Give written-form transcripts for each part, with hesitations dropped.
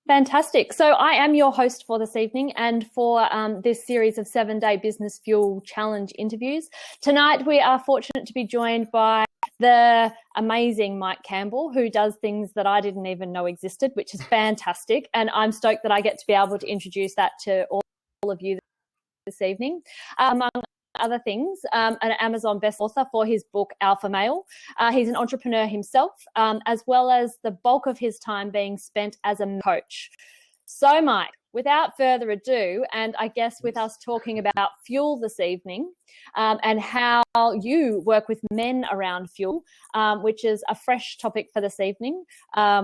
Fantastic. So I am your host for this evening and for this series of 7-day Business Fuel Challenge interviews. Tonight we are fortunate to be joined by the amazing Mike Campbell, who does things that I didn't even know existed, which is fantastic. And I'm stoked that I get to be able to introduce that to all of you this evening. Among other things, an Amazon best author for his book Alpha Male. He's an entrepreneur himself, as well as the bulk of his time being spent as a coach. So, Mike, without further ado, and I guess with us talking about fuel this evening, and how you work with men around fuel, which is a fresh topic for this evening.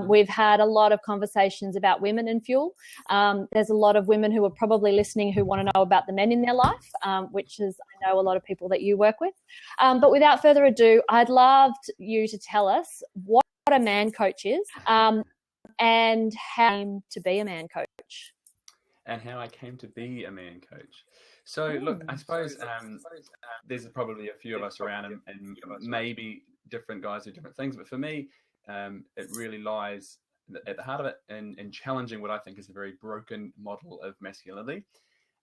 We've had a lot of conversations about women and fuel. There's a lot of women who are probably listening who want to know about the men in their life, which is, I know, a lot of people that you work with. But without further ado, I'd love you to tell us what a man coach is, and how to be a man coach. And how I came to be a man coach. So look, I suppose there's probably a few of us around and maybe different guys do different things. But for me, it really lies at the heart of it in challenging what I think is a very broken model of masculinity.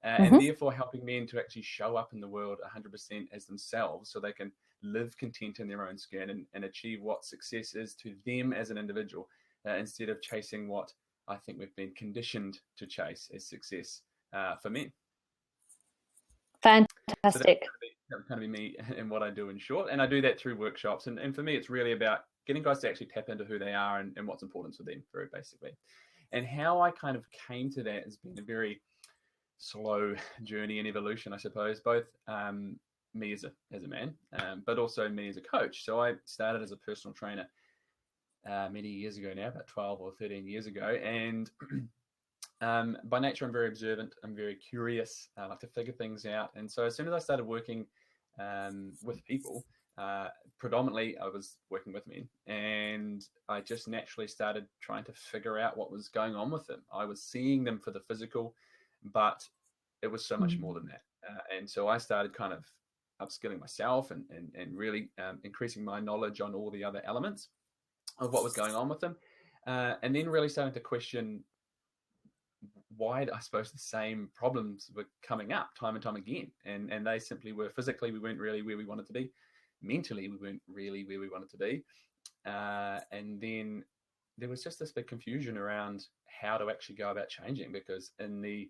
And therefore helping men to actually show up in the world 100% as themselves so they can live content in their own skin and achieve what success is to them as an individual, instead of chasing what I think we've been conditioned to chase as success for men. Fantastic. So that would kind of be me and what I do in short. And I do that through workshops. And for me, it's really about getting guys to actually tap into who they are and what's important to them, very basically. And how I kind of came to that has been a very slow journey and evolution, I suppose, both me as a man, but also me as a coach. So I started as a personal trainer many years ago now, about 12 or 13 years ago. And by nature, I'm very observant. I'm very curious. I like to figure things out. And so as soon as I started working with people, predominantly I was working with men, and I just naturally started trying to figure out what was going on with them. I was seeing them for the physical, but it was so much more than that. And so I started kind of upskilling myself and really increasing my knowledge on all the other elements of what was going on with them. And then really starting to question why, I suppose, the same problems were coming up time and time again. And they simply were physically, we weren't really where we wanted to be. Mentally, we weren't really where we wanted to be. And then there was just this big confusion around how to actually go about changing, because in the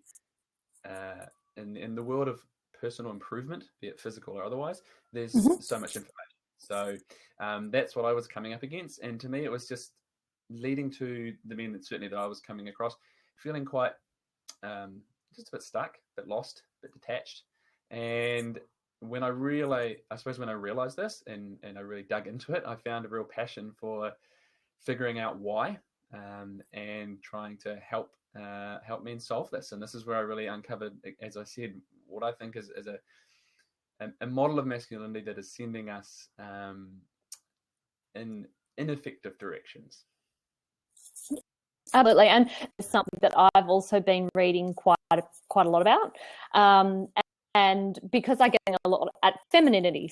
world of personal improvement, be it physical or otherwise, there's so much information. So that's what I was coming up against. And to me, it was just leading to the men that certainly that I was coming across, feeling quite just a bit stuck, a bit lost, a bit detached. And when I realized this and I really dug into it, I found a real passion for figuring out why and trying to help men solve this. And this is where I really uncovered, as I said, what I think is a model of masculinity that is sending us in ineffective directions. Absolutely, and it's something that I've also been reading quite a lot about, and because I get a lot at femininity,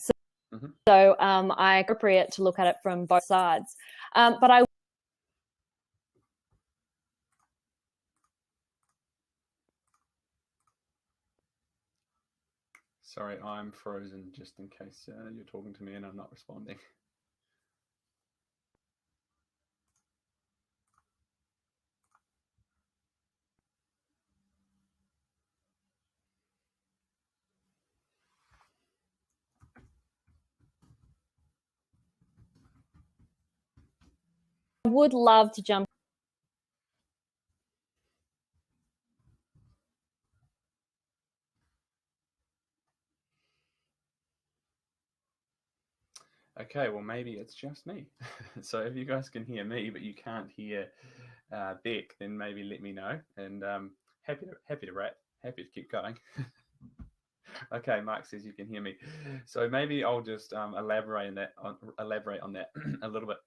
so I appropriate to look at it from both sides. But I Sorry, I'm frozen just in case you're talking to me and I'm not responding. would love to jump. Okay, well, maybe it's just me. So if you guys can hear me, but you can't hear Beck, then maybe let me know. And happy to rap, happy to keep going. Okay, Mark says you can hear me. So maybe I'll just elaborate on that a little bit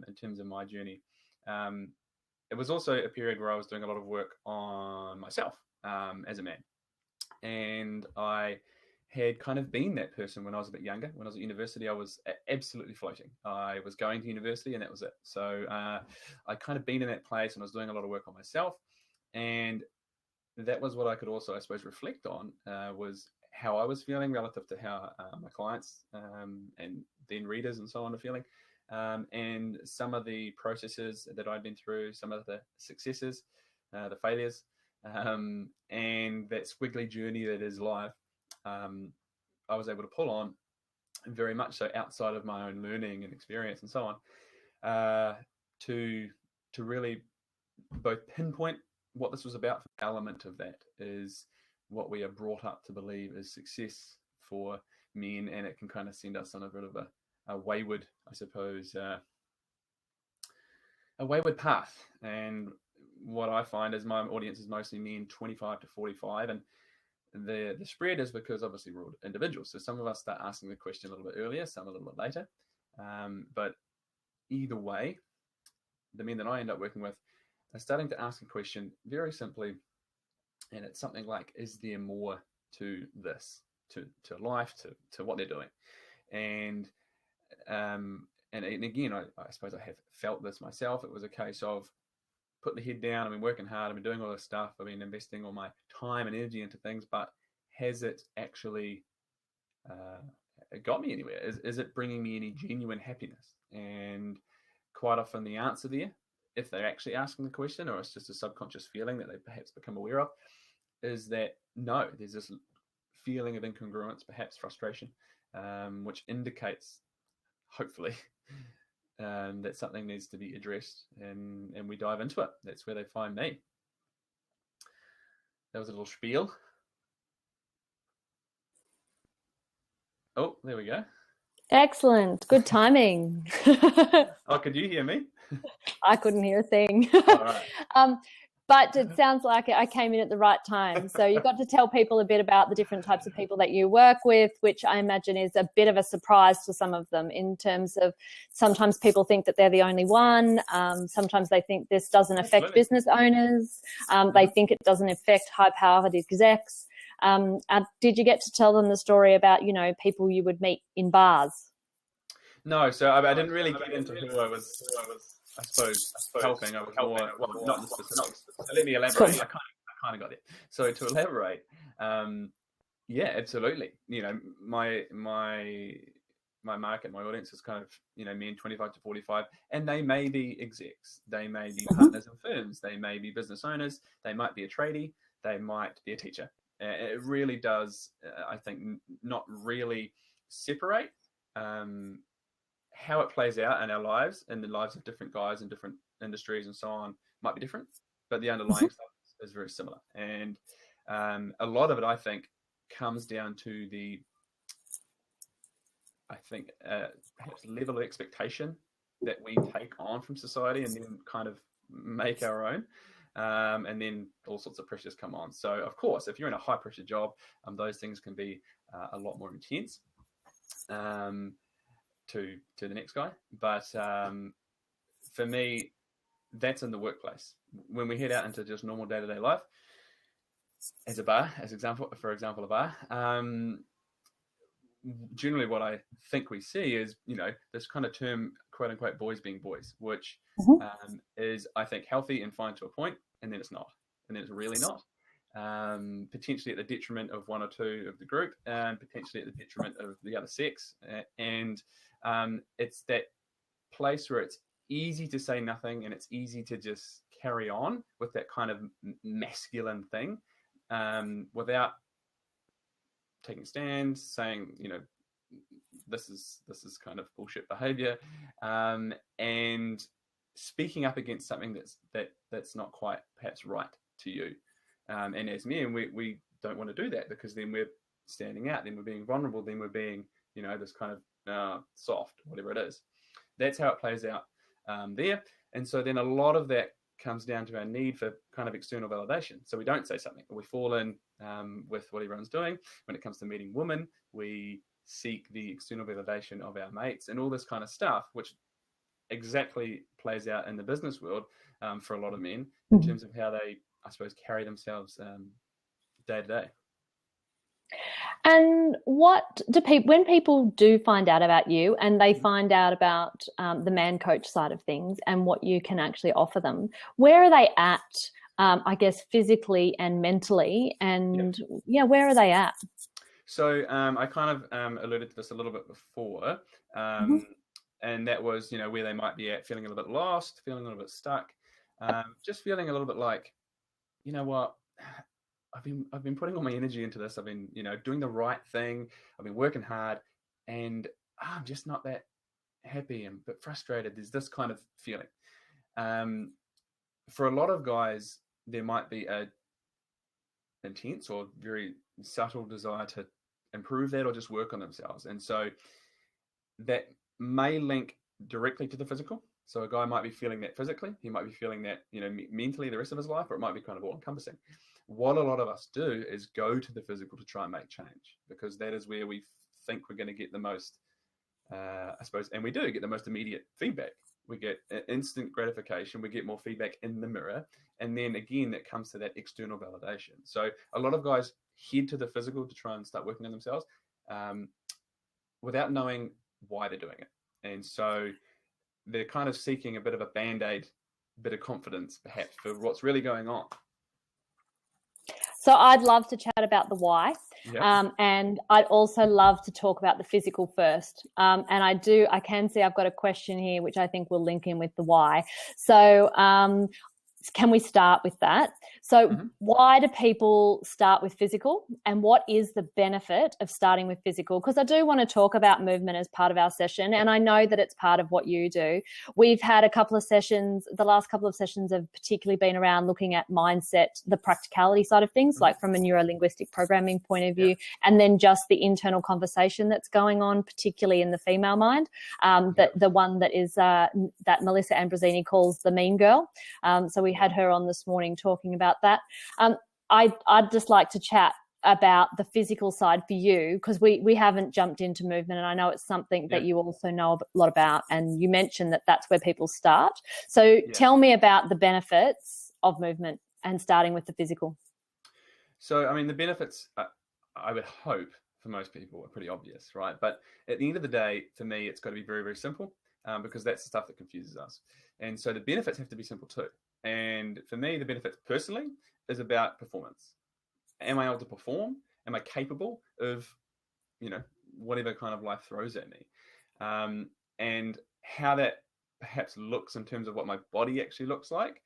in terms of my journey. It was also a period where I was doing a lot of work on myself as a man. And I had kind of been that person when I was a bit younger. When I was at university, I was absolutely floating. I was going to university and that was it. So I kind of been in that place and I was doing a lot of work on myself. And that was what I could also, I suppose, reflect on was how I was feeling relative to how my clients and then readers and so on are feeling. And some of the processes that I'd been through, some of the successes, the failures, and that squiggly journey that is life, I was able to pull on very much so outside of my own learning and experience and so on, to really both pinpoint what this was about. The element of that is what we are brought up to believe is success for men, and it can kind of send us on a bit of a wayward, I suppose, a wayward path. And what I find is my audience is mostly men 25 to 45, and the spread is because obviously we're all individuals. So some of us start asking the question a little bit earlier, some a little bit later. But either way, the men that I end up working with are starting to ask a question very simply, and it's something like, is there more to this, to life, to what they're doing? And again, I suppose I have felt this myself. It was a case of put the head down. I've been working hard. I've been doing all this stuff. I've been investing all my time and energy into things, but has it actually got me anywhere? Is it bringing me any genuine happiness? And quite often the answer there, if they're actually asking the question, or it's just a subconscious feeling that they perhaps become aware of, is that no, there's this feeling of incongruence, perhaps frustration, which indicates, hopefully, that something needs to be addressed, and we dive into it. That's where they find me. That was a little spiel. Oh, there we go. Excellent. Good timing. Oh, could you hear me? I couldn't hear a thing. All right. But it sounds like I came in at the right time. So you got to tell people a bit about the different types of people that you work with, which I imagine is a bit of a surprise to some of them, in terms of sometimes people think that they're the only one. Sometimes they think this doesn't affect business owners. They think it doesn't affect high-powered execs. Did you get to tell them the story about, people you would meet in bars? No, so I didn't really get into who I was, I suppose, helping. I was more, not in the specifics. So let me elaborate. I kind of got it. So to elaborate, yeah, absolutely. My market, my audience is kind of, men 25 to 45, and they may be execs. They may be partners in firms. They may be business owners. They might be a tradie. They might be a teacher. It really does, I think, not really separate how it plays out in our lives and the lives of different guys in different industries and so on might be different, but the underlying stuff is very similar. And a lot of it, I think, comes down to the, perhaps level of expectation that we take on from society and then kind of make our own. And then all sorts of pressures come on. So, of course, if you're in a high-pressure job, those things can be a lot more intense to the next guy. But for me, that's in the workplace. When we head out into just normal day-to-day life, as a bar, for example, a bar, generally what I think we see is, this kind of term, quote unquote, boys being boys, which is, I think, healthy and fine to a point, and then it's not, and then it's really not. Potentially at the detriment of one or two of the group, and potentially at the detriment of the other sex. And it's that place where it's easy to say nothing and it's easy to just carry on with that kind of masculine thing without taking stands, saying, this is kind of bullshit behavior, and speaking up against something that's not quite perhaps right to you. And as men, we don't want to do that, because then we're standing out, then we're being vulnerable, then we're being, this kind of soft, whatever it is. That's how it plays out there. And so then a lot of that comes down to our need for kind of external validation. So we don't say something. We fall in with what everyone's doing. When it comes to meeting women, we seek the external validation of our mates and all this kind of stuff, which exactly plays out in the business world for a lot of men in terms of how they, I suppose, carry themselves day to day. And what do people, when people do find out about you and they find out about the Man Coach side of things and what you can actually offer them, where are they at, I guess, physically and mentally? And where are they at? So I kind of alluded to this a little bit before, and that was, where they might be at, feeling a little bit lost, feeling a little bit stuck, just feeling a little bit like, you know what, I've been putting all my energy into this. I've been, doing the right thing. I've been working hard, and I'm just not that happy and a bit frustrated. There's this kind of feeling. For a lot of guys, there might be a intense or very subtle desire to improve that or just work on themselves, and so that may link directly to the physical. So a guy might be feeling that physically, he might be feeling that mentally the rest of his life, or it might be kind of all encompassing. What a lot of us do is go to the physical to try and make change, because that is where we think we're going to get the most, I suppose, and we do get the most immediate feedback. We get instant gratification, we get more feedback in the mirror, and then again that comes to that external validation. So a lot of guys head to the physical to try and start working on themselves without knowing why they're doing it. And so they're kind of seeking a bit of a band-aid, bit of confidence perhaps for what's really going on. So I'd love to chat about the why. And I'd also love to talk about the physical first. And I can see I've got a question here, which I think will link in with the why. So can we start with that? So why do people start with physical, and what is the benefit of starting with physical? Because I do want to talk about movement as part of our session, and I know that it's part of what you do. We've had a couple of sessions, the last couple of sessions have particularly been around looking at mindset, the practicality side of things, like from a neuro-linguistic programming point of view, and then just the internal conversation that's going on, particularly in the female mind, the one that is that Melissa Ambrosini calls the mean girl. So we had her on this morning talking about that. I'd just like to chat about the physical side for you, because we haven't jumped into movement, and I know it's something that you also know a lot about, and you mentioned that that's where people start. So tell me about the benefits of movement and starting with the physical. So, I mean, the benefits, I would hope for most people are pretty obvious, right? But at the end of the day, for me, it's got to be very, very simple, because that's the stuff that confuses us. And so the benefits have to be simple too. And for me, the benefits personally is about performance. Am I able to perform? Am I capable of, whatever kind of life throws at me? And how that perhaps looks in terms of what my body actually looks like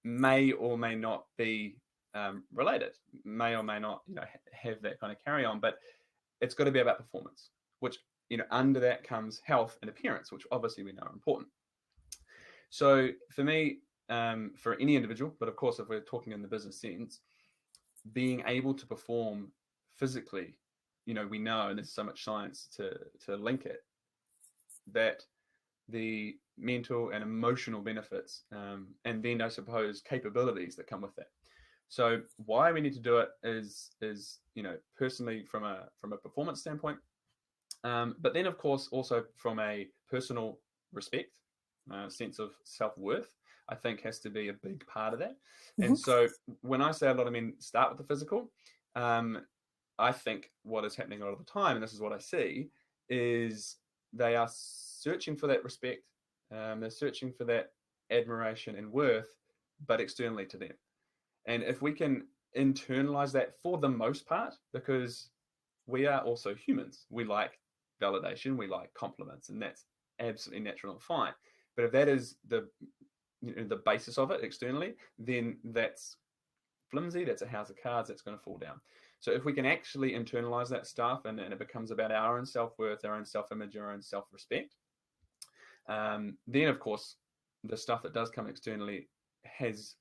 may or may not be related, may or may not, have that kind of carry on. But it's got to be about performance, which, under that comes health and appearance, which obviously we know are important. So for me, for any individual, but of course, if we're talking in the business sense, being able to perform physically, we know, and there's so much science to link it, that the mental and emotional benefits, and then I suppose capabilities that come with that. So why we need to do it is personally from a performance standpoint, but then of course also from a personal respect, sense of self-worth, I think has to be a big part of that. And so when I say a lot of men start with the physical, I think what is happening a lot of the time, and this is what I see, is they are searching for that respect. They're searching for that admiration and worth, but externally to them. And if we can internalize that for the most part, because we are also humans, we like validation, we like compliments, and that's absolutely natural and fine. But if that is the basis of it externally, then that's flimsy, that's a house of cards, that's going to fall down. So if we can actually internalize that stuff, and it becomes about our own self-worth, our own self-image, our own self-respect, then of course the stuff that does come externally has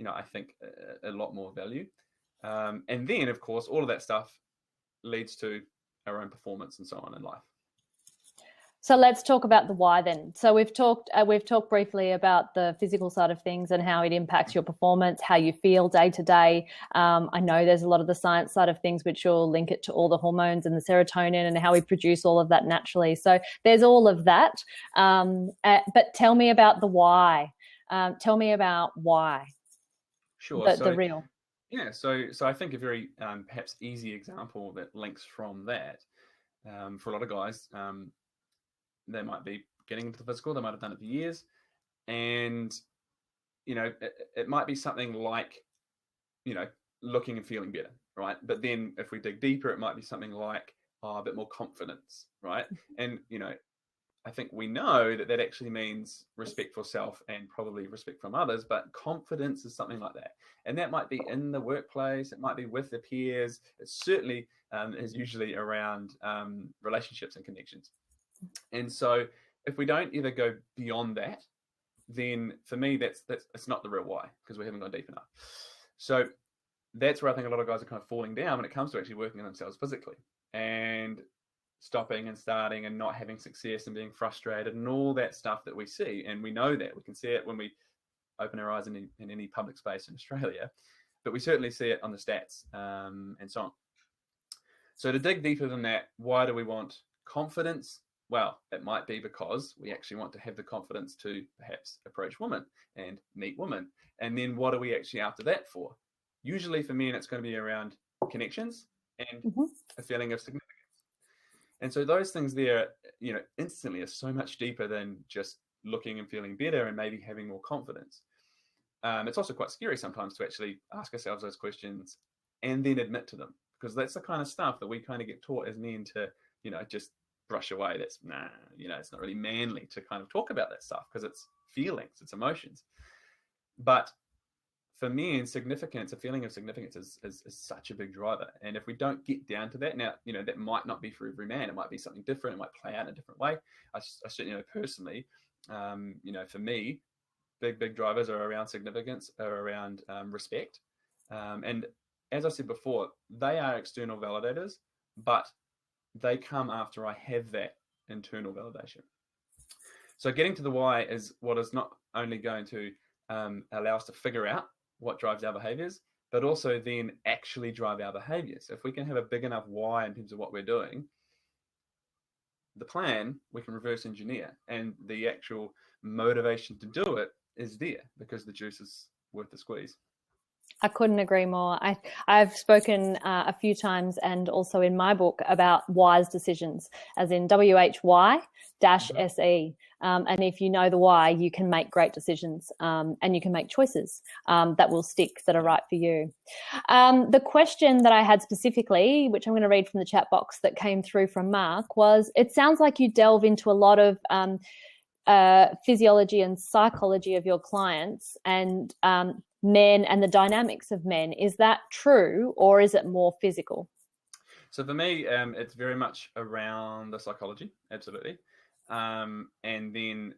I think a lot more value, and then of course all of that stuff leads to our own performance and so on in life. So let's talk about the why then. So we've talked briefly about the physical side of things and how it impacts your performance, how you feel day to day. I know there's a lot of the science side of things which will link it to all the hormones and the serotonin and how we produce all of that naturally. So there's all of that. But tell me about the why. Tell me about why. Sure. The real. Yeah, so I think a very perhaps easy example that links from that for a lot of guys, they might be getting into the physical, they might have done it for years, and it might be something like looking and feeling better, right? But then if we dig deeper, it might be something like a bit more confidence, right? And I think we know that actually means respect for self and probably respect from others, but confidence is something like that. And that might be in the workplace, it might be with the peers, it certainly is usually around relationships and connections. And so if we don't ever go beyond that, then for me, that's it's not the real why, because we haven't gone deep enough. So that's where I think a lot of guys are kind of falling down when it comes to actually working on themselves physically and stopping and starting and not having success and being frustrated and all that stuff that we see. And we know that we can see it when we open our eyes in any public space in Australia, but we certainly see it on the stats and so on. So to dig deeper than that, why do we want confidence? Well, it might be because we actually want to have the confidence to perhaps approach women and meet women. And then what are we actually after that for? Usually for men, it's going to be around connections and a feeling of significance. And so those things there, instantly are so much deeper than just looking and feeling better and maybe having more confidence. It's also quite scary sometimes to actually ask ourselves those questions and then admit to them, because that's the kind of stuff that we kind of get taught as men to, just brush away. That's it's not really manly to kind of talk about that stuff because it's feelings, it's emotions. But for me, a feeling of significance is such a big driver. And if we don't get down to that, now, that might not be for every man. It might be something different. It might play out in a different way. I certainly know personally, for me, big drivers are around significance, are around respect. And as I said before, they are external validators, but they come after I have that internal validation. So getting to the why is what is not only going to allow us to figure out what drives our behaviors, but also then actually drive our behaviors. If we can have a big enough why in terms of what we're doing, the plan we can reverse engineer, and the actual motivation to do it is there because the juice is worth the squeeze. I couldn't agree more. I've spoken a few times and also in my book about wise decisions, as in WHY-SE. And if you know the why, you can make great decisions and you can make choices that will stick, that are right for you. The question that I had specifically, which I'm going to read from the chat box that came through from Mark, was, it sounds like you delve into a lot of physiology and psychology of your clients and men and the dynamics of men. Is that true, or is it more physical? So for me, it's very much around the psychology, absolutely. And then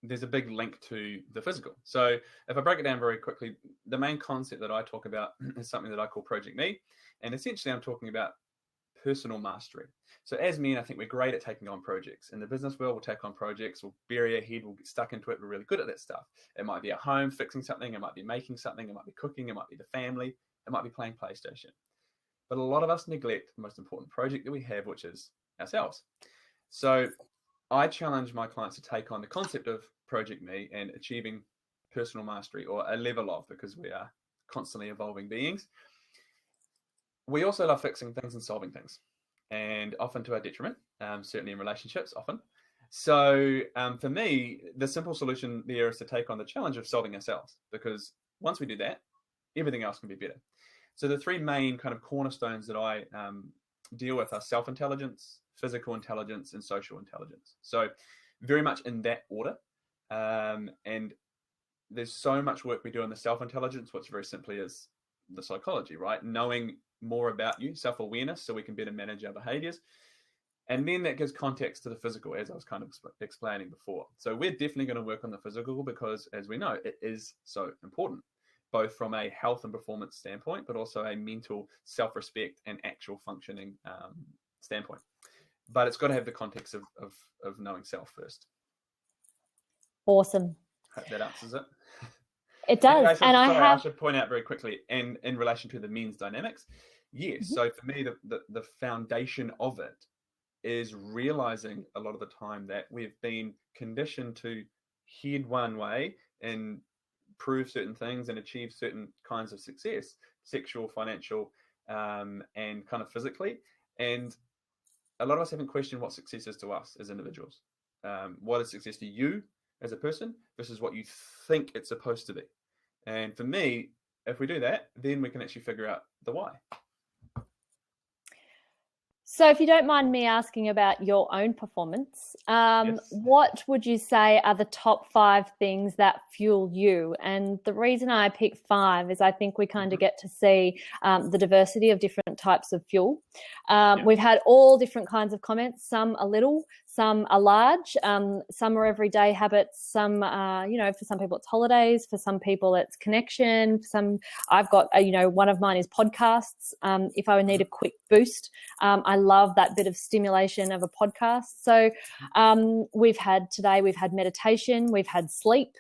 there's a big link to the physical. So if I break it down very quickly, the main concept that I talk about is something that I call Project Me. And essentially I'm talking about personal mastery. So as men, I think we're great at taking on projects. In the business world, we'll take on projects, we'll bury our head, we'll get stuck into it. We're really good at that stuff. It might be at home fixing something, it might be making something, it might be cooking, it might be the family, it might be playing PlayStation. But a lot of us neglect the most important project that we have, which is ourselves. So I challenge my clients to take on the concept of Project Me and achieving personal mastery, or a level of, because we are constantly evolving beings. We also love fixing things and solving things, and often to our detriment, certainly in relationships, often. So for me, the simple solution there is to take on the challenge of solving ourselves, because once we do that, everything else can be better. So the three main kind of cornerstones that I deal with are self-intelligence, physical intelligence, and social intelligence. So very much in that order. And there's so much work we do on the self-intelligence, which very simply is the psychology, right? Knowing more about you, self-awareness, so we can better manage our behaviors. And then that gives context to the physical, as I was kind of explaining before. So we're definitely going to work on the physical because, as we know, it is so important, both from a health and performance standpoint, but also a mental self-respect and actual functioning standpoint. But it's got to have the context of knowing self first. Awesome. Hope that answers it. It does. I should point out very quickly, and in relation to the men's dynamics, yes. Mm-hmm. So for me, the foundation of it is realizing a lot of the time that we've been conditioned to head one way in prove certain things and achieve certain kinds of success, sexual, financial, and kind of physically. And a lot of us haven't questioned what success is to us as individuals. What is success to you as a person versus what you think it's supposed to be. And for me, if we do that, then we can actually figure out the why. So if you don't mind me asking about your own performance, Yes. what would you say are the top 5 things that fuel you? And the reason I pick 5 is I think we kind of get to see the diversity of different types of fuel. We've had all different kinds of comments, some are little, some are large, some are everyday habits, some, for some people it's holidays, for some people it's connection, for some, I've got, one of mine is podcasts. If I would need a quick boost, I love that bit of stimulation of a podcast. So we've had meditation, we've had sleep,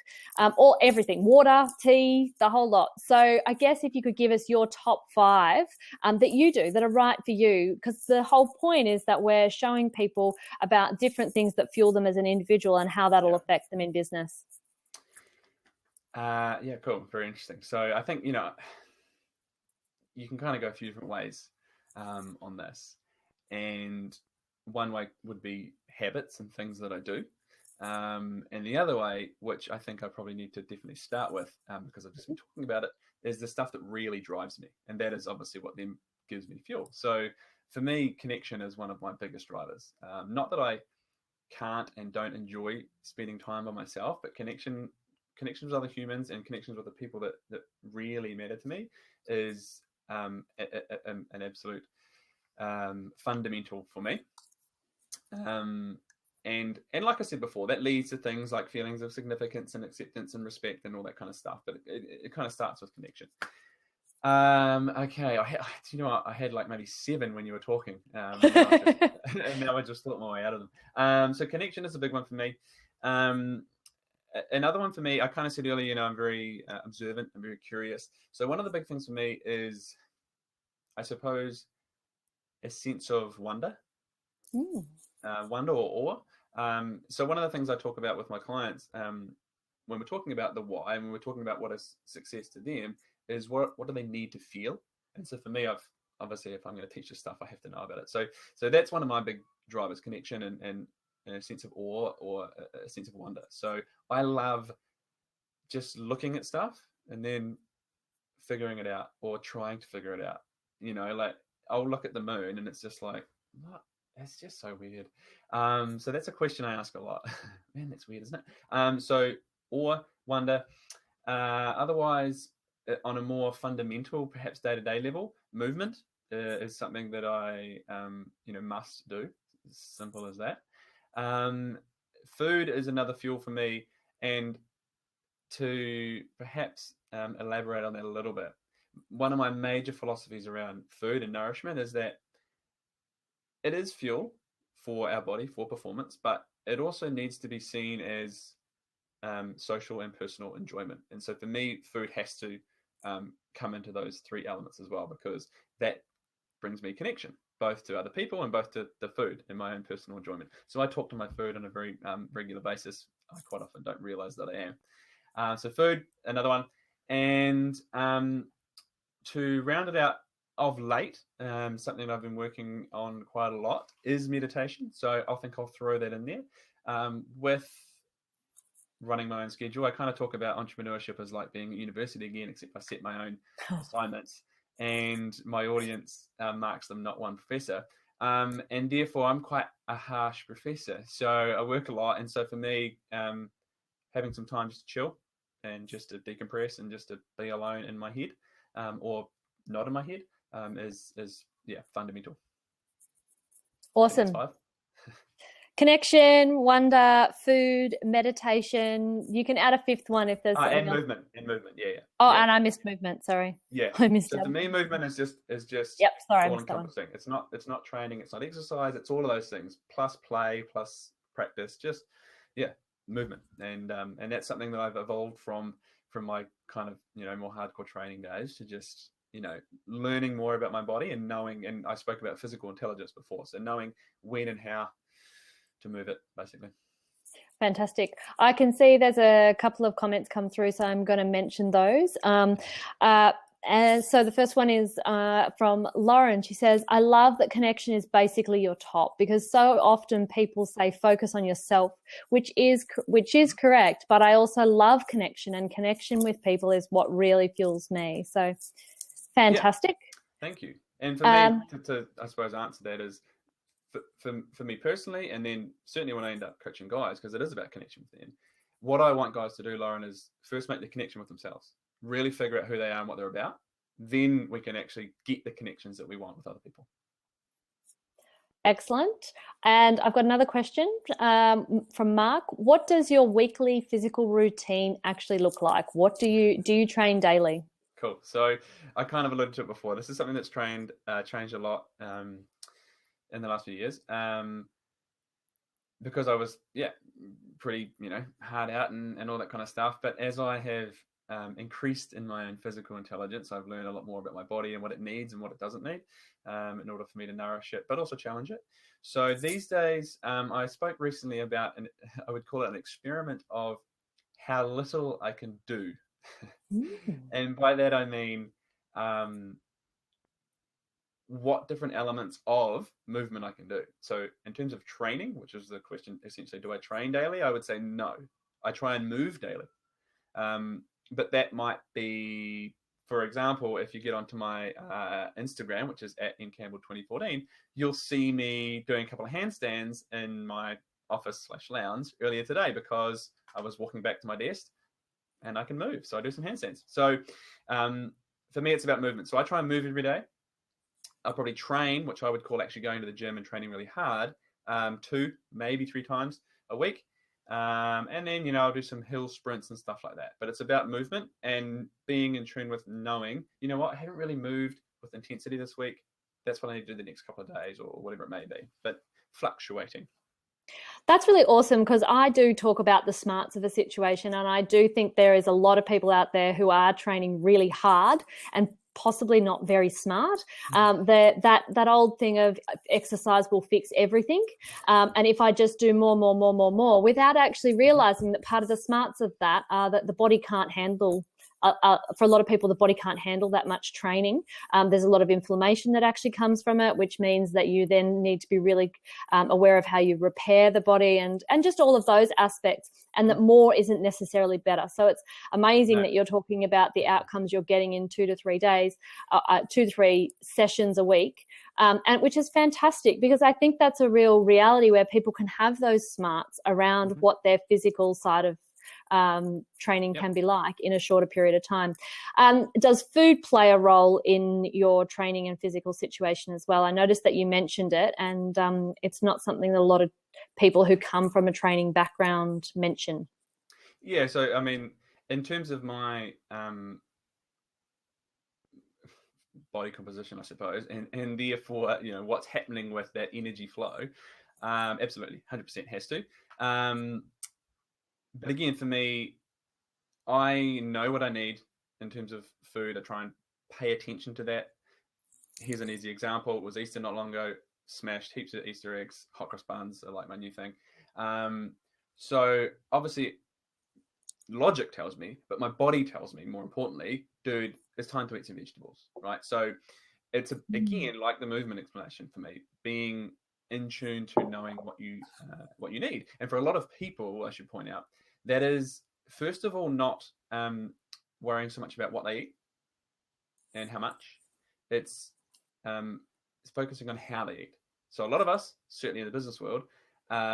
or everything, water, tea, the whole lot. So I guess if you could give us your top 5 that you do that are right for you, because the whole point is that we're showing people about different things that fuel them as an individual and how that'll affect them in business. Yeah, cool. Very interesting. So I think, you can kind of go a few different ways on this. And one way would be habits and things that I do. And the other way, which I think I probably need to definitely start with, because I've just been talking about it, is the stuff that really drives me. And that is obviously what then gives me fuel. So for me, connection is one of my biggest drivers. Not that I can't and don't enjoy spending time by myself, but connections with other humans and connections with the people that really matter to me is an absolute fundamental for me. And like I said before, that leads to things like feelings of significance and acceptance and respect and all that kind of stuff. But it kind of starts with connection. Okay, I had like maybe 7 when you were talking, and now I just thought my way out of them. So connection is a big one for me. Another one for me, I kind of said earlier, I'm very observant, I'm very curious. So one of the big things for me is, I suppose, a sense of wonder, wonder or awe. So one of the things I talk about with my clients, when we're talking about the why, and when we're talking about what is success to them, is what do they need to feel? And so for me, obviously, if I'm going to teach this stuff, I have to know about it. So that's one of my big drivers, connection and a sense of awe or a sense of wonder. So I love just looking at stuff and then figuring it out or trying to figure it out. Like I'll look at the moon and it's just like, what? That's just so weird. So that's a question I ask a lot. Man, that's weird, isn't it? So awe, wonder. Otherwise, on a more fundamental, perhaps day-to-day level, movement is something that I, must do. As simple as that. Food is another fuel for me, and to perhaps elaborate on that a little bit, one of my major philosophies around food and nourishment is that it is fuel for our body, for performance, but it also needs to be seen as social and personal enjoyment. And so for me, food has to come into those 3 elements as well, because that brings me connection, both to other people and both to the food and my own personal enjoyment. So I talk to my food on a very regular basis. I quite often don't realize that I am. So food, another one. And to round it out of late, something that I've been working on quite a lot is meditation. So I think I'll throw that in there. With running my own schedule, I kind of talk about entrepreneurship as like being at university again, except I set my own assignments and my audience marks them, not one professor. And therefore I'm quite a harsh professor. So I work a lot. And so for me, having some time just to chill and just to decompress and just to be alone in my head, or not in my head, is fundamental. Awesome. Connection, wonder, food, meditation. You can add a 5th one if there's and movement. Yeah. Oh, yeah. And I missed movement. Sorry. Yeah. I missed. So for me, movement is just Yep. Sorry, all encompassing. It's not training. It's not exercise. It's all of those things plus play plus practice. Just movement. And that's something that I've evolved from my kind of more hardcore training days to just learning more about my body and knowing. And I spoke about physical intelligence before, so knowing when and how to move it, basically. Fantastic. I can see there's a couple of comments come through, so I'm going to mention those. And so the first one is from Lauren. She says, I love that connection is basically your top, because so often people say focus on yourself, which is correct. But I also love connection, and connection with people is what really fuels me. So fantastic. Yeah, thank you. And for me, to I suppose answer that is, for me personally, and then certainly when I end up coaching guys, because it is about connection with them, what I want guys to do, Lauren, is first make the connection with themselves, really figure out who they are and what they're about. Then we can actually get the connections that we want with other people. Excellent. And I've got another question from Mark. What does your weekly physical routine actually look like? What do you train daily? Cool. So I kind of alluded to it before. This is something that's changed a lot in the last few years, because I was pretty hard out and all that kind of stuff. But as I have increased in my own physical intelligence, I've learned a lot more about my body and what it needs and what it doesn't need, in order for me to nourish it, but also challenge it. So these days, I spoke recently about, I would call it an experiment of how little I can do. And by that I mean what different elements of movement I can do. So in terms of training, which is the question essentially, do I train daily? I would say no. I try and move daily. But that might be, for example, if you get onto my Instagram, which is at ncampbell2014, you'll see me doing a couple of handstands in my office/lounge earlier today, because I was walking back to my desk and I can move. So I do some handstands. So for me, it's about movement. So I try and move every day. I'll probably train, which I would call actually going to the gym and training really hard, 2, maybe 3 times a week. And then, I'll do some hill sprints and stuff like that. But it's about movement and being in tune with knowing, I haven't really moved with intensity this week. That's what I need to do the next couple of days, or whatever it may be, but fluctuating. That's really awesome, because I do talk about the smarts of a situation, and I do think there is a lot of people out there who are training really hard and possibly not very smart. That old thing of exercise will fix everything. And if I just do more, without actually realizing that part of the smarts of that are that the body can't handle. For a lot of people, the body can't handle that much training. There's a lot of inflammation that actually comes from it, which means that you then need to be really aware of how you repair the body and just all of those aspects, and that more isn't necessarily better. So it's amazing that you're talking about the outcomes you're getting in 2 to 3 days, 2 to 3 sessions a week, and which is fantastic, because I think that's a real reality where people can have those smarts around what their physical side of training can be like in a shorter period of time. Does food play a role in your training and physical situation as well? I noticed that you mentioned it, and it's not something that a lot of people who come from a training background mention. Yeah, so I mean, in terms of my body composition, I suppose, and therefore, what's happening with that energy flow, absolutely, 100% has to. But again, for me, I know what I need in terms of food. I try and pay attention to that. Here's an easy example. It was Easter not long ago. Smashed heaps of Easter eggs. Hot cross buns are like my new thing. So obviously, logic tells me, but my body tells me, more importantly, dude, it's time to eat some vegetables, right? So it's, again, like the movement explanation for me, being in tune to knowing what you need. And for a lot of people, I should point out, that is, first of all, not worrying so much about what they eat and how much. It's focusing on how they eat. So a lot of us, certainly in the business world,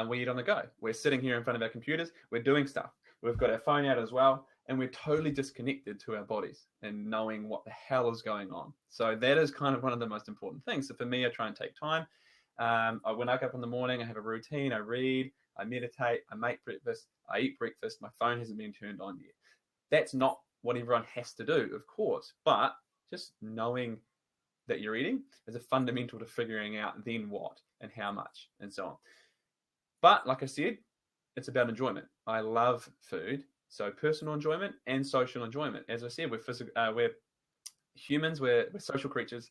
we eat on the go. We're sitting here in front of our computers. We're doing stuff. We've got our phone out as well, and we're totally disconnected to our bodies and knowing what the hell is going on. So that is kind of one of the most important things. So for me, I try and take time. When I wake up in the morning, I have a routine. I read, I meditate, I make breakfast, I eat breakfast. My phone hasn't been turned on yet. That's not what everyone has to do, of course, but just knowing that you're eating is a fundamental to figuring out then what and how much and so on. But like I said, it's about enjoyment. I love food, so personal enjoyment and social enjoyment. As I said, we're humans, we're social creatures.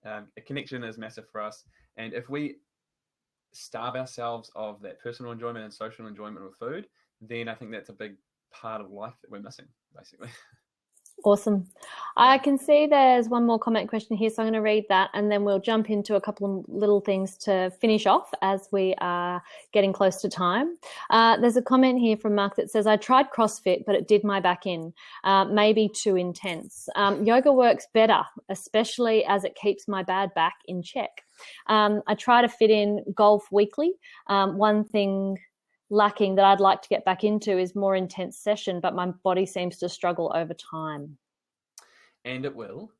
A connection is massive for us, and if we starve ourselves of that personal enjoyment and social enjoyment with food, then I think that's a big part of life that we're missing, basically. Awesome. I can see there's one more comment question here, so I'm going to read that and then we'll jump into a couple of little things to finish off as we are getting close to time. There's a comment here from Mark that says, I tried CrossFit, but it did my back in. Maybe too intense. Yoga works better, especially as it keeps my bad back in check. I try to fit in golf weekly. One thing lacking that I'd like to get back into is more intense session, but my body seems to struggle over time. And it will.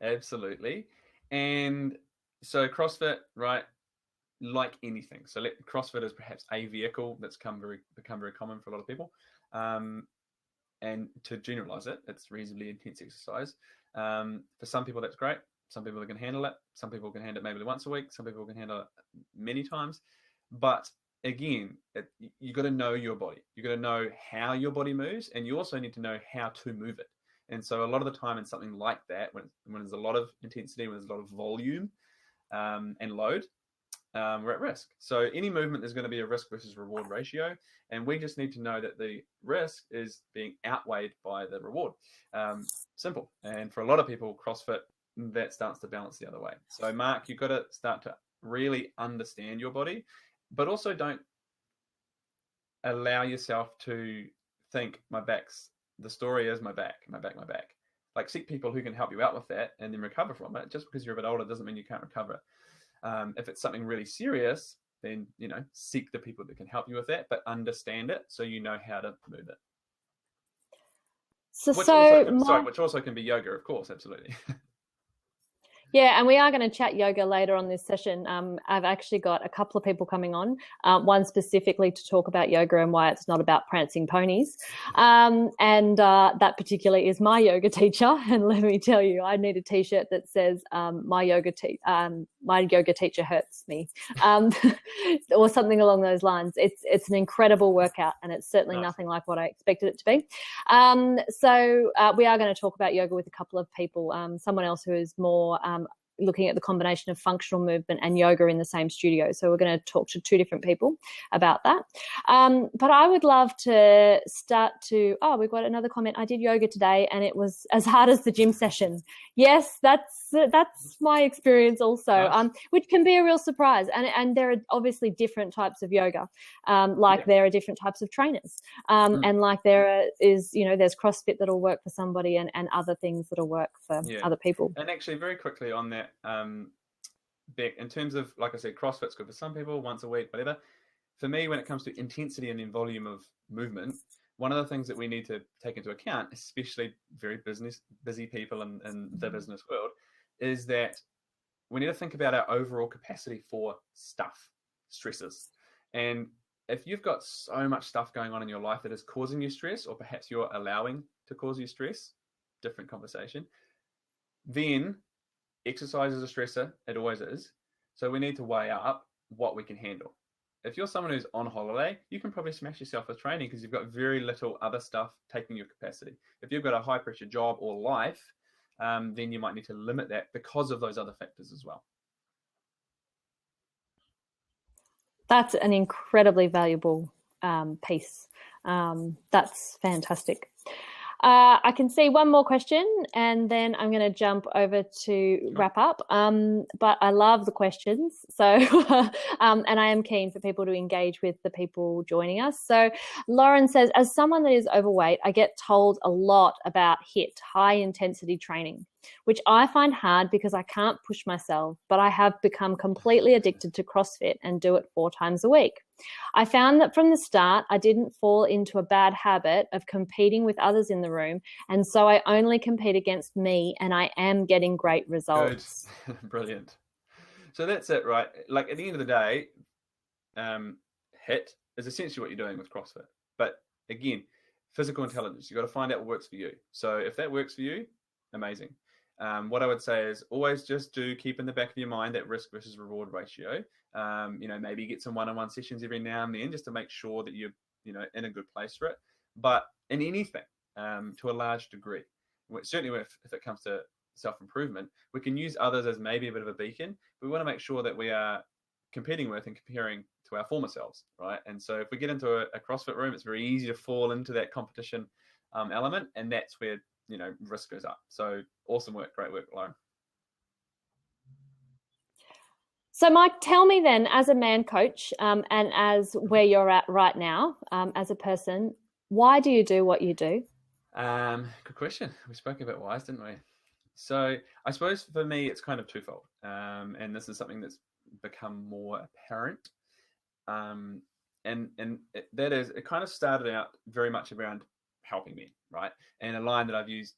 Absolutely. And so CrossFit, right, like anything. So CrossFit is perhaps a vehicle that's become very common for a lot of people. And to generalize it, it's reasonably intense exercise. For some people, that's great. Some people can handle it. Some people can handle it maybe once a week. Some people can handle it many times. But again, you got to know your body. You got to know how your body moves, and you also need to know how to move it. And so a lot of the time in something like that, when there's a lot of intensity, when there's a lot of volume and load, we're at risk. So any movement, there's going to be a risk versus reward ratio, and we just need to know that the risk is being outweighed by the reward. Simple. And for a lot of people, CrossFit, that starts to balance the other way. So Mark, you've got to start to really understand your body, but also don't allow yourself to think the story is my back. Like, seek people who can help you out with that and then recover from it. Just because you're a bit older doesn't mean you can't recover it. If it's something really serious, then, seek the people that can help you with that, but understand it so you know how to move it. Which also can be yoga, of course, absolutely. Yeah, and we are going to chat yoga later on this session. I've actually got a couple of people coming on, one specifically to talk about yoga and why it's not about prancing ponies. And that particularly is my yoga teacher. And let me tell you, I need a T-shirt that says my yoga teacher hurts me, or something along those lines. It's an incredible workout, and it's certainly nothing like what I expected it to be. So we are going to talk about yoga with a couple of people, someone else who is more looking at the combination of functional movement and yoga in the same studio. So we're going to talk to two different people about that. But I would love to start we've got another comment. I did yoga today and it was as hard as the gym session. Yes, that's my experience also, which can be a real surprise. And there are obviously different types of yoga, there are different types of trainers. And like there's CrossFit that'll work for somebody and other things that'll work for other people. And actually, very quickly on that, Beck, in terms of, like I said, CrossFit's good for some people, once a week, whatever. For me, when it comes to intensity and then volume of movement, one of the things that we need to take into account, especially very busy people in the business world, is that we need to think about our overall capacity for stresses. And if you've got so much stuff going on in your life that is causing you stress, or perhaps you're allowing to cause you stress, different conversation, then exercise is a stressor. It always is. So we need to weigh up what we can handle. If you're someone who's on holiday, you can probably smash yourself with training because you've got very little other stuff taking your capacity. If you've got a high pressure job or life, then you might need to limit that because of those other factors as well. That's an incredibly valuable piece. That's fantastic. I can see one more question and then I'm going to jump over to wrap up. But I love the questions. So, and I am keen for people to engage with the people joining us. So Lauren says, as someone that is overweight, I get told a lot about HIIT, high intensity training, which I find hard because I can't push myself, but I have become completely addicted to CrossFit and do it 4 times a week. I found that from the start, I didn't fall into a bad habit of competing with others in the room. And so I only compete against me and I am getting great results. Good. Brilliant. So that's it, right? Like at the end of the day, HIIT is essentially what you're doing with CrossFit. But again, physical intelligence, you've got to find out what works for you. So if that works for you, amazing. What I would say is always just keep in the back of your mind that risk versus reward ratio. Maybe get some one-on-one sessions every now and then just to make sure that you're, in a good place for it. But in anything, to a large degree, certainly if it comes to self-improvement, we can use others as maybe a bit of a beacon. We want to make sure that we are competing with and comparing to our former selves, right? And so if we get into a CrossFit room, it's very easy to fall into that competition element, and that's where, you know, risk goes up. So awesome work, great work, Lauren. So, Mike, tell me then, as a man coach, and as where you're at right now, as a person, why do you do what you do? Good question. We spoke about whys, didn't we? So I suppose for me, it's kind of twofold. And this is something that's become more apparent. That is, it kind of started out very much around helping me, right? And a line that I've used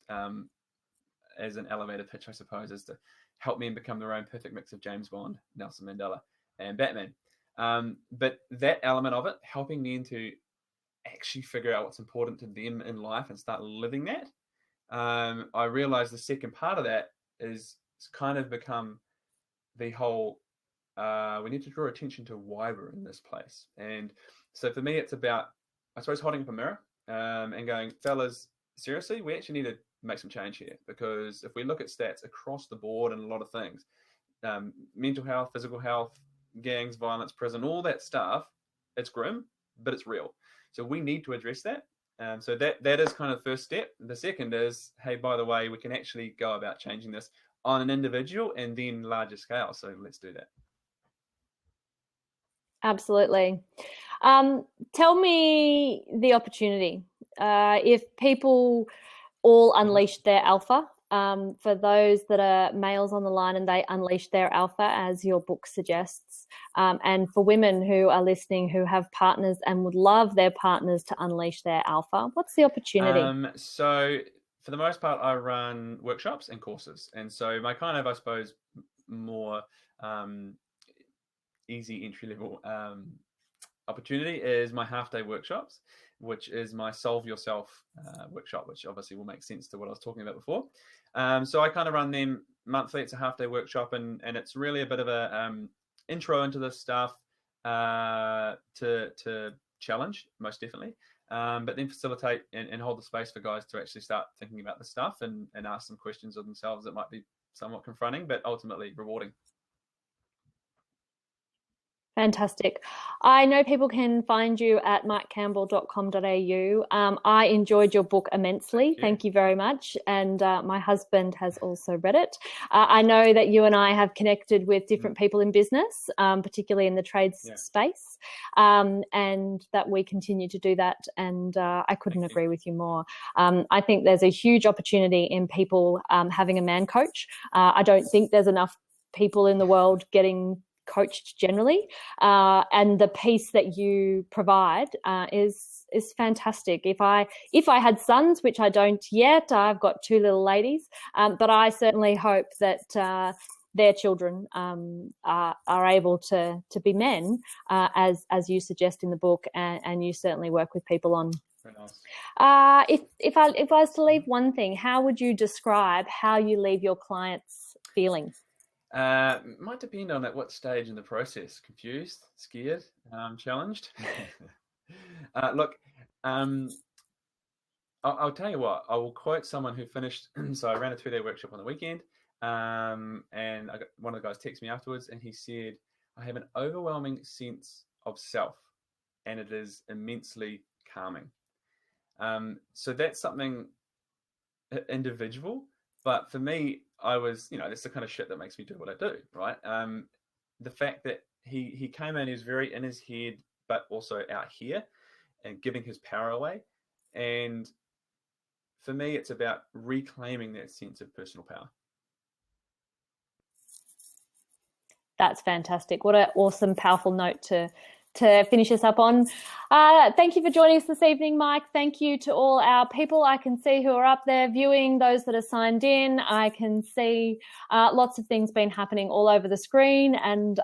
as an elevator pitch, I suppose, is to help men become their own perfect mix of James Bond, Nelson Mandela, and Batman. But that element of it, helping men to actually figure out what's important to them in life and start living that, I realized the second part of that is it's kind of become the whole, we need to draw attention to why we're in this place. And so for me, it's about, I suppose, holding up a mirror and going, fellas, seriously, we actually need to make some change here, because if we look at stats across the board and a lot of things, mental health, physical health, gangs, violence, prison, all that stuff, it's grim, but it's real. So we need to address that. So that is kind of the first step. The second is, hey, by the way, we can actually go about changing this on an individual and then larger scale. So let's do that. Absolutely. Tell me the opportunity. If people all unleash their alpha, for those that are males on the line and they unleash their alpha, as your book suggests, and for women who are listening who have partners and would love their partners to unleash their alpha, what's the opportunity? So for the most part, I run workshops and courses. And so my kind of, I suppose, more easy entry-level opportunity is my half-day workshops, which is my Solve Yourself workshop, which obviously will make sense to what I was talking about before. So I kind of run them monthly. It's a half-day workshop, and it's really a bit of a intro into this stuff to challenge, most definitely, but then facilitate and hold the space for guys to actually start thinking about the stuff and ask some questions of themselves that might be somewhat confronting, but ultimately rewarding. Fantastic. I know people can find you at mikecampbell.com.au. I enjoyed your book immensely. Thank you very much. And my husband has also read it. I know that you and I have connected with different people in business, particularly in the trades space, and that we continue to do that. And I couldn't agree with you more. I think there's a huge opportunity in people having a man coach. I don't think there's enough people in the world getting coached generally, and the piece that you provide is fantastic. If I had sons, which I don't yet, I've got two little ladies, but I certainly hope that their children are able to be men, as you suggest in the book, and you certainly work with people on. Very nice. If I was to leave one thing, how would you describe how you leave your clients feeling? Might depend on at what stage in the process. Confused, scared, challenged. Look, I'll tell you what. I will quote someone who finished. So I ran a 2-day workshop on the weekend, and I got one of the guys text me afterwards, and he said, "I have an overwhelming sense of self, and it is immensely calming." So that's something individual, but for me, I was, that's the kind of shit that makes me do what I do, right? The fact that he came in, he was very in his head, but also out here and giving his power away. And for me, it's about reclaiming that sense of personal power. That's fantastic. What an awesome, powerful note to finish us up on. Thank you for joining us this evening, Mike. Thank you to all our people I can see who are up there viewing, those that are signed in. I can see lots of things been happening all over the screen, and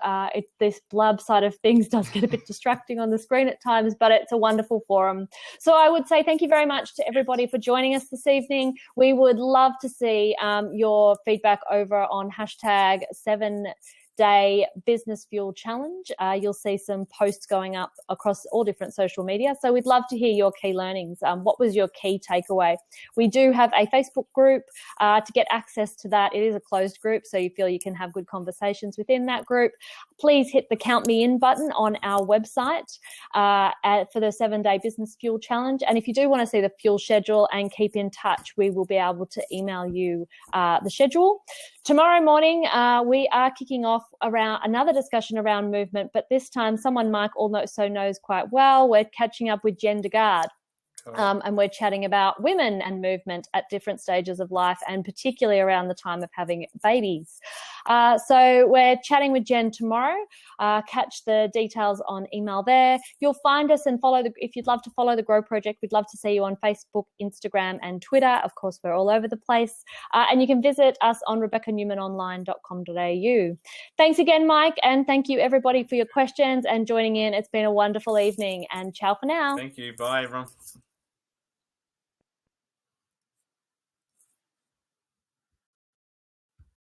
this blub side of things does get a bit distracting on the screen at times, but it's a wonderful forum. So I would say thank you very much to everybody for joining us this evening. We would love to see your feedback over on hashtag 7-Day Business Fuel Challenge. You'll see some posts going up across all different social media. So we'd love to hear your key learnings. What was your key takeaway? We do have a Facebook group. To get access to that, it is a closed group, so you feel you can have good conversations within that group. please hit the Count Me In button on our website for the 7-day Business Fuel Challenge. And if you do want to see the fuel schedule and keep in touch, we will be able to email you the schedule. Tomorrow morning, we are kicking off around another discussion around movement, but this time someone Mike also knows quite well. We're catching up with Jen DeGard. And we're chatting about women and movement at different stages of life, and particularly around the time of having babies. So we're chatting with Jen tomorrow. Catch the details on email there. You'll find us and if you'd love to follow the Grow Project, we'd love to see you on Facebook, Instagram, and Twitter. Of course, we're all over the place. And you can visit us on RebeccaNewmanOnline.com.au. Thanks again, Mike, and thank you everybody for your questions and joining in. It's been a wonderful evening, and ciao for now. Thank you. Bye, everyone.